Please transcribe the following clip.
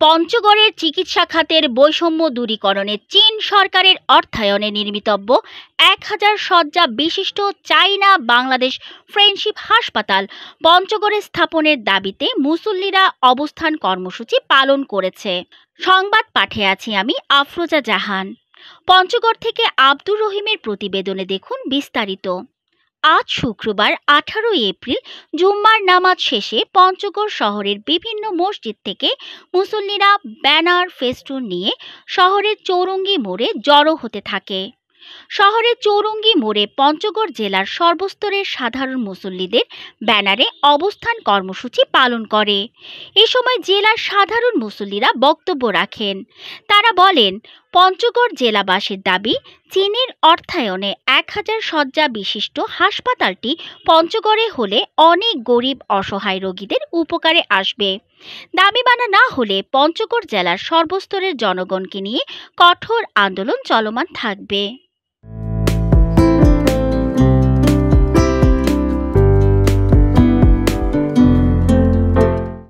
পঞ্চগড়ের চিকিৎসা খাতের বৈষম্য দূরীকরণে চীন সরকারের অর্থায়নে নির্মিতব্য ১,০০০ শয্যা বিশিষ্ট চাইনা বাংলাদেশ ফ্রেন্ডশিপ হাসপাতাল পঞ্চগড়ে স্থাপনের দাবিতে মুসল্লিরা অবস্থান কর্মসূচি পালন করেছে। সংবাদ পাঠে আছি আমি আফরোজা জাহান। পঞ্চগড় থেকে আব্দুর রহিমের প্রতিবেদনে দেখুন বিস্তারিত। আজ শুক্রবার ১৮ এপ্রিল জুম্মার নামাজ শেষে পঞ্চগড় শহরের বিভিন্ন মসজিদ থেকে মুসল্লিরা ব্যানার ফেস্টুন নিয়ে শহরের চৌরঙ্গি মোড়ে জড়ো হতে থাকে। শহরের চৌরঙ্গি মোড়ে পঞ্চগড় জেলার সর্বস্তরের সাধারণ মুসল্লিদের ব্যানারে অবস্থান কর্মসূচি পালন করে। এ সময় জেলার সাধারণ মুসল্লিরা বক্তব্য রাখেন। তারা বলেন, পঞ্চগড় জেলাবাসীর দাবি চীনের অর্থায়নে ১,০০০ শয্যা বিশিষ্ট হাসপাতালটি পঞ্চগড়ে হলে অনেক গরিব অসহায় রোগীদের উপকারে আসবে। দাবি মানা না হলে পঞ্চগড় জেলার সর্বস্তরের জনগণকে নিয়ে কঠোর আন্দোলন চলমান থাকবে।